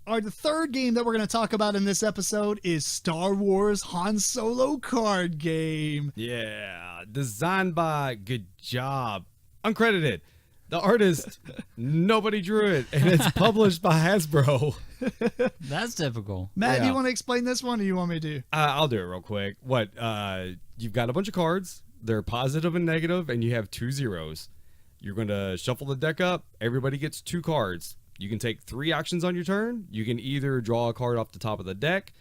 All right, the third game that we're going to talk about in this episode is Star Wars Han Solo card game. Yeah, designed by, good job, Uncredited. The artist, nobody drew it, and it's published by Hasbro. That's typical. Matt, Yeah. do you want to explain this one, or you want me to? I'll do it real quick. You've got a bunch of cards. They're positive and negative, and you have 2 zeros. You're going to shuffle the deck up. Everybody gets 2 cards. You can take 3 actions on your turn. You can either draw a card off the top of the deck.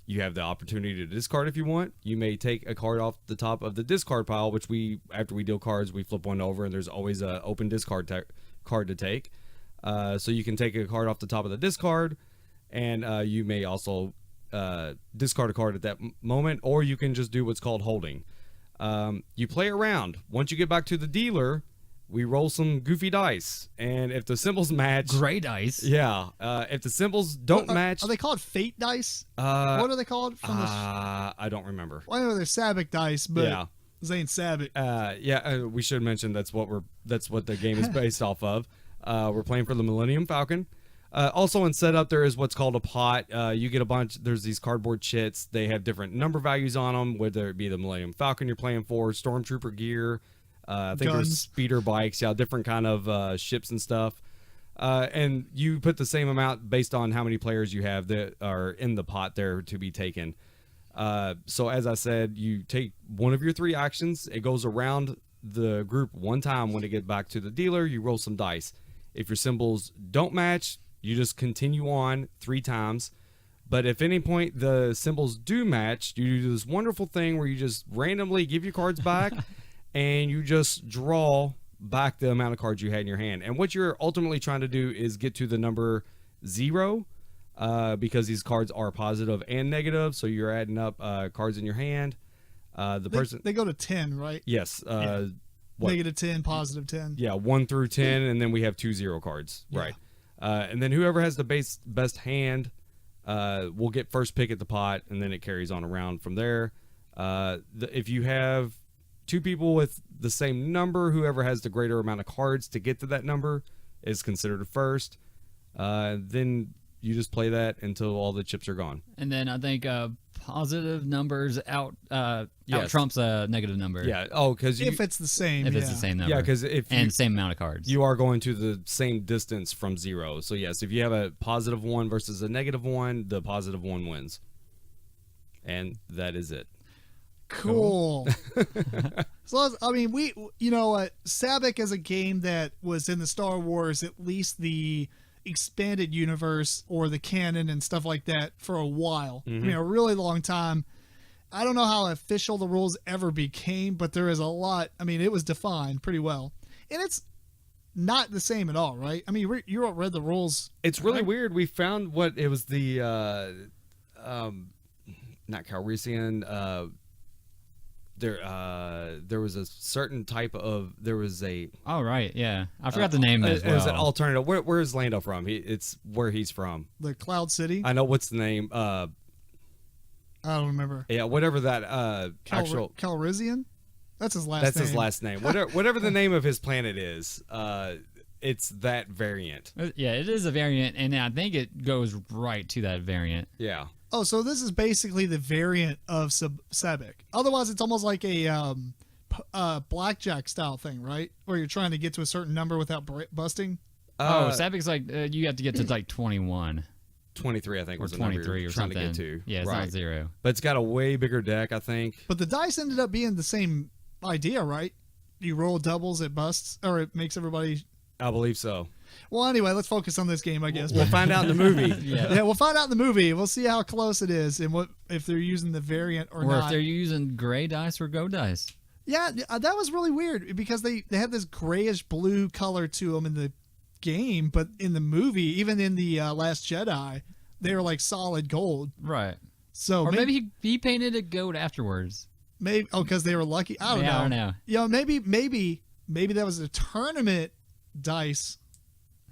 You have the opportunity to discard if you want. You may take a card off the top of the discard pile, which after we deal cards, we flip one over, and there's always an open discard card to take. So you can take a card off the top of the discard, and you may also discard a card at that moment, or you can just do what's called holding. You play around. Once you get back to the dealer, we roll some goofy dice, and if the symbols match, Gray dice. yeah. If the symbols don't match, Are they called fate dice? What are they called? I don't remember. Well, I know they're Sabic dice, but Yeah. they ain't Sabic. We should mention that's what the game is based off of. We're playing for the Millennium Falcon. Also in setup, there is what's called a pot. You get a bunch. There's these cardboard chits. They have different number values on them, whether it be the Millennium Falcon you're playing for, Stormtrooper gear. I think there's speeder bikes, different kind of ships and stuff. And you put the same amount based on how many players you have that are in the pot there to be taken. So as I said, you take one of your 3 actions. It goes around the group one time. When it gets back to the dealer, you roll some dice. If your symbols don't match, you just continue on 3 times. But if at any point the symbols do match, you do this wonderful thing where you just randomly give your cards back and you just draw back the amount of cards you had in your hand. And what you're ultimately trying to do is get to the number 0, because these cards are positive and negative. So you're adding up cards in your hand. They go to 10, right? Yes. Negative 10, positive 10. Yeah, 1 through 10, and then we have 2 0 cards. Yeah. Right. And then whoever has the best hand will get first pick at the pot, and then it carries on around from there. If you have 2 people with the same number, whoever has the greater amount of cards to get to that number is considered first. Then you just play that until all the chips are gone. And then I think positive numbers out Yes. trumps a negative number. Yeah. Oh, because If it's the same. If it's the same number. yeah, because and same amount of cards. you are going to the same distance from 0. So yes, if you have a positive 1 versus a negative 1, the positive 1 wins. And that is it. Cool. So, I mean, Sabic is a game that was in the Star Wars, at least the expanded universe or the canon and stuff like that, for a while. I mean, a really long time. I don't know how official the rules ever became, but there is a lot. I mean, it was defined pretty well. And it's not the same at all, right? I mean, you read the rules. It's really weird. We found what it was the not Calrissian. There was a certain type of Oh right, yeah. I forgot the name as well. It was an alternative. Where is Lando from? It's where he's from. The Cloud City. I know what's the name. I don't remember. Yeah, whatever that actual. Calrissian? That's his last name. That's his last name. Whatever the name of his planet is, it's that variant. Yeah, it is a variant, and I think it goes right to that variant. Yeah. Oh, so this is basically the variant of Sabic. Otherwise, it's almost like a blackjack style thing, right? Where you're trying to get to a certain number without busting. Sabic's like you have to get to like 21. 23, I think, Or was the number 23 you're or trying something. to get to. Yeah, it's not 0. But it's got a way bigger deck, I think. But the dice ended up being the same idea, right? You roll doubles, it busts, or it makes everybody... I believe so. Well, anyway, let's focus on this game, I guess. We'll find out in the movie. Yeah, we'll find out in the movie. We'll see how close it is and if they're using the variant or not. Or if they're using gray dice or go dice. Yeah, that was really weird because they had this grayish blue color to them in the game, but in the movie, even in the Last Jedi, they were like solid gold. Right. So or maybe he painted it gold afterwards. Maybe because they were lucky. I don't know. I don't know. You know, maybe that was a tournament dice.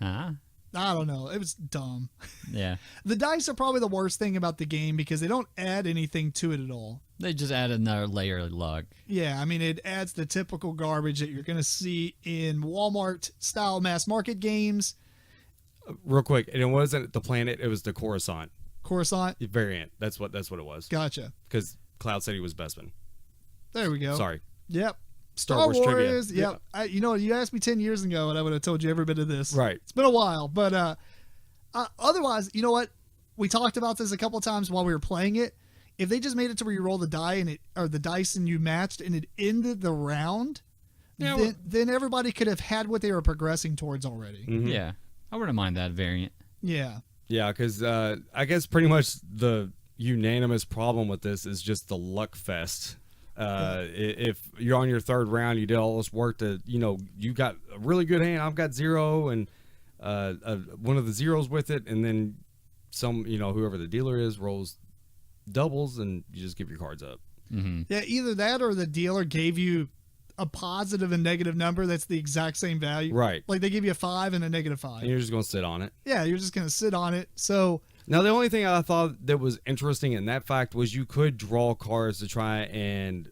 Huh? I don't know. It was dumb. Yeah. The dice are probably the worst thing about the game because they don't add anything to it at all. They just added another layer of luck. Yeah, I mean, it adds the typical garbage that you're going to see in Walmart-style mass market games Real quick, and it wasn't the planet; it was the Coruscant variant. That's what it was. Gotcha. Because Cloud said he was Bespin. There we go. Sorry. Yep. Star Wars trivia. Yep. Yeah. You asked me 10 years ago, and I would have told you every bit of this. Right. It's been a while, but otherwise, you know what? We talked about this a couple of times while we were playing it. If they just made it to where you roll the dice and you matched and it ended the round, then everybody could have had what they were progressing towards already. Mm-hmm. Yeah, I wouldn't mind that variant. Yeah. Yeah, because I guess pretty much the unanimous problem with this is just the luck fest. If you're on your third round, you did all this work you got a really good hand. I've got 0 and one of the zeros with it, and then whoever the dealer is rolls doubles, and you just give your cards up. Mm-hmm. Yeah, either that or the dealer gave you a positive and negative number that's the exact same value. Right. Like they give you a 5 and a -5. And you're just going to sit on it. Yeah, you're just going to sit on it. So now the only thing I thought that was interesting in that fact was you could draw cards to try and...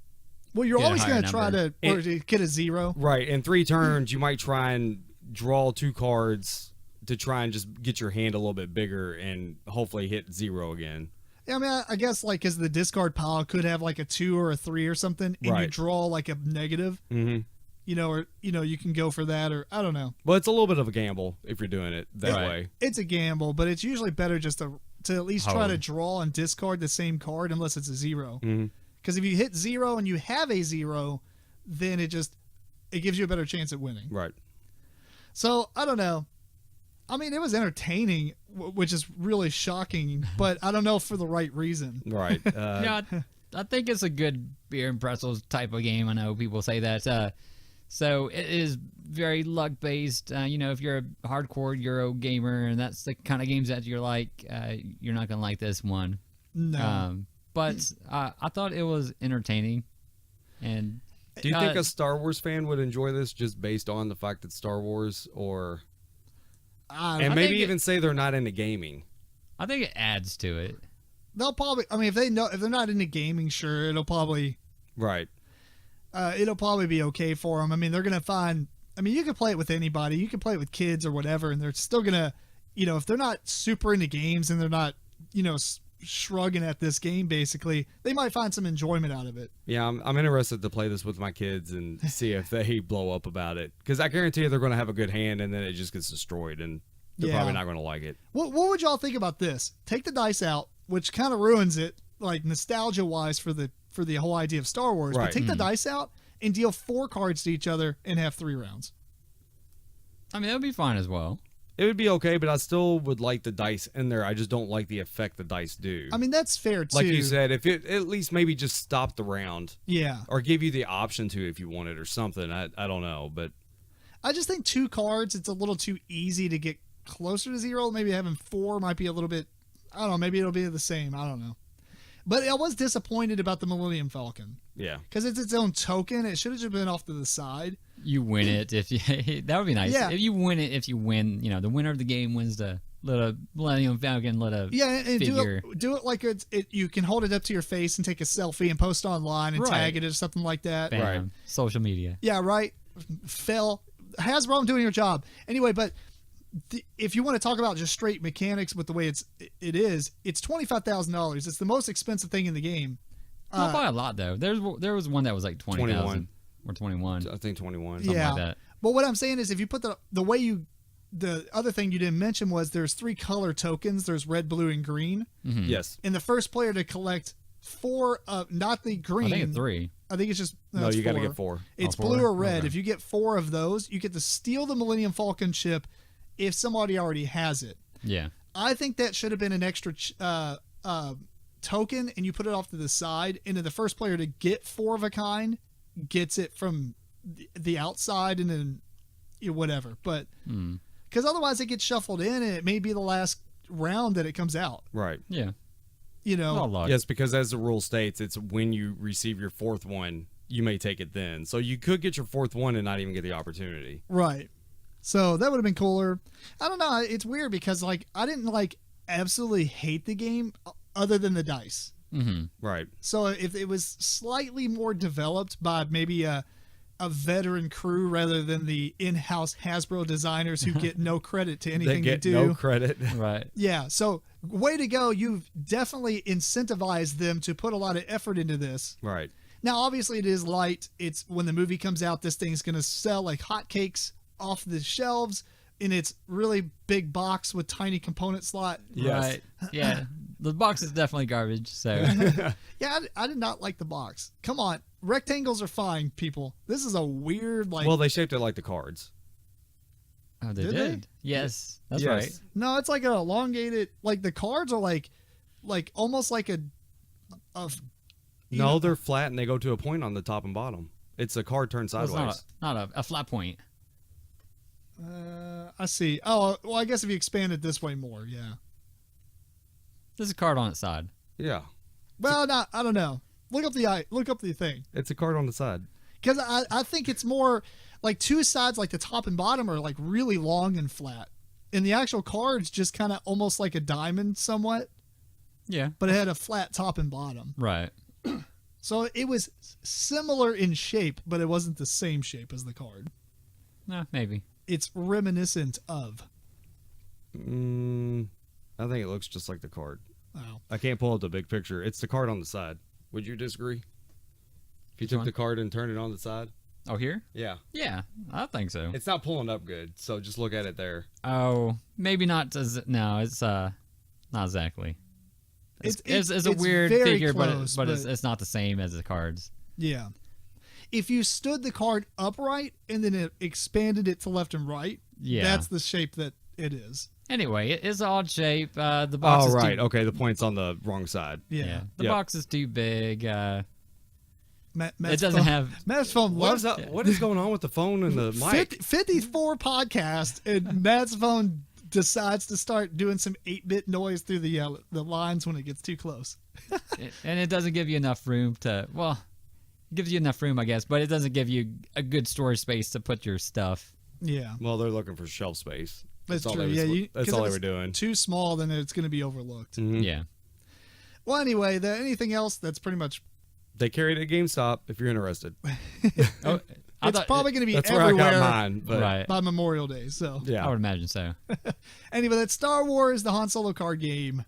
Well, you're Get a always going to higher try number. to get a 0. Right. In 3 turns, you might try and draw 2 cards to try and just get your hand a little bit bigger and hopefully hit 0 again. Yeah, I mean, I guess like because the discard pile could have like a 2 or a 3 or something, and you Right. draw like a negative, Mm-hmm. or you can go for that, or I don't know. Well, it's a little bit of a gamble if you're doing it that Right. way. It's a gamble, but it's usually better just to at least try Hold. to draw and discard the same card unless it's a 0. Mm-hmm. Because if you hit 0 and you have a 0, then it gives you a better chance at winning. Right. So I don't know. I mean, it was entertaining, which is really shocking, but I don't know for the right reason. Right. Yeah, I think it's a good beer and pretzels type of game. I know people say that. So it is very luck based. If you're a hardcore Euro gamer and that's the kind of games that you're like, you're not gonna like this one. No. But I thought it was entertaining. And Do you think a Star Wars fan would enjoy this just based on the fact that Star Wars, or and I maybe think even say they're not into gaming? I think it adds to it. They'll probably. I mean, if they're not into gaming, sure, it'll probably Right. be okay for them. I mean, they're gonna find. I mean, you can play it with anybody. You can play it with kids or whatever, and they're still gonna, if they're not super into games and they're not, shrugging at this game, basically, they might find some enjoyment out of it. Yeah, I'm interested to play this with my kids and see if they blow up about it, because I guarantee you they're going to have a good hand and then it just gets destroyed and they're Yeah. probably not going to like it. What would y'all think about this? Take the dice out, which kind of ruins it, like nostalgia wise for the whole idea of Star Wars. Right. But take the dice out and deal 4 cards to each other and have 3 rounds. I mean, that would be fine as well. It would be okay, but I still would like the dice in there. I just don't like the effect the dice do. I mean, that's fair too. like you said, if it at least maybe just stop the round Yeah. or give you the option to if you want it or something. I don't know, but I just think 2 cards, it's a little too easy to get closer to 0. Maybe having 4 might be a little bit, I don't know, maybe it'll be the same. I don't know. But I was disappointed about the Millennium Falcon yeah. because it's its own token. It should have just been off to the side. You win it if you. That would be nice. Yeah. If you win it, if you win, the winner of the game wins the little Millennium Falcon little Yeah, and figure. do it like you can hold it up to your face and take a selfie and post online and Right. tag it or something like that. Bam. Right. Social media. Yeah, right. Phil, Hasbro, I'm doing your job. Anyway, but if you want to talk about just straight mechanics with the way it is, it's $25,000. It's the most expensive thing in the game. Not by a lot though. There was one that was like 20,000 or 21. I think 21. Something Yeah. like that. But what I'm saying is if you put the other thing you didn't mention was there's 3 color tokens. There's red, blue, and green. Mhm. Yes. And the first player to collect 4 not the green. I think it's 3. I think it's just No, it's you got to 4. get 4. It's 4? blue or red. Okay. If you get 4 of those, you get to steal the Millennium Falcon ship if somebody already has it. Yeah. I think that should have been an extra token, and you put it off to the side, and then the first player to get 4 of a kind gets it from the outside, and then whatever. But because otherwise it gets shuffled in, and it may be the last round that it comes out. Right. Yeah. All luck. Yes, because as the rule states, it's when you receive your 4th one, you may take it then. So you could get your 4th one and not even get the opportunity. Right. So that would have been cooler. I don't know. It's weird because I didn't absolutely hate the game other than the dice. Mm-hmm. Right. So if it was slightly more developed by maybe a veteran crew rather than the in-house Hasbro designers who get no credit to anything They get do. no credit. Right. Yeah, so way to go. You've definitely incentivized them to put a lot of effort into this. Right. Now, obviously, it is light. It's when the movie comes out, this thing's going to sell like hotcakes off the shelves in its really big box with tiny component slot. Yes. Right. Yeah. The box is definitely garbage. So Yeah, I did not like the box. Come on. Rectangles are fine, people. This is a weird, like... Well, they shaped it like the cards. oh, they Did did. they? Yes, that's Yes. right. No, it's like an elongated... Like, the cards are like almost like a No, they're flat and they go to a point on the top and bottom. It's a card turned Well, sideways. it's not a flat point. I see. Oh, well, I guess if you expand it this way more, yeah. There's a card on its side. Yeah. Well, no, I don't know. Look up the thing. It's a card on the side. Because I think it's more like two sides, like the top and bottom are like really long and flat. And the actual card's just kind of almost like a diamond somewhat, Yeah. but it had a flat top and bottom. Right. So it was similar in shape, but it wasn't the same shape as the card. No, maybe. It's reminiscent of. I think it looks just like the card. Oh. I can't pull up the big picture. It's the card on the side. Would you disagree? If you took one? the card and turned it on the side? Oh, here? Yeah. Yeah, I think so. It's not pulling up good, so just look at it there. Oh, maybe not. No, it's not exactly. It's a weird very figure, close, but it's not the same as the cards. Yeah. If you stood the card upright and then it expanded it to left and right, Yeah. that's the shape that it is. Anyway, it's an odd shape. The box Oh, is right. too, Okay, the point's on the wrong side. Yeah. The Yep. box is too big. Matt's It doesn't phone, have. Matt's phone What loves is, what is going on with the phone and the mic? 54 podcast, and Matt's phone decides to start doing some 8-bit noise through the lines when it gets too close. And it doesn't give you enough room to. Well, it gives you enough room, I guess, but it doesn't give you a good storage space to put your stuff. Yeah. Well, they're looking for shelf space. That's all true. they Yeah, was- that's 'cause all if they were it's doing. Too small, then it's going to be overlooked. Mhm. Yeah. Well, anyway, anything else that's pretty much... They carry it at GameStop if you're interested. Oh, I It's thought- probably going to be That's where I everywhere got mine. But right. by Memorial Day, so... yeah. I would imagine so. Anyway, that's Star Wars, the Han Solo card game.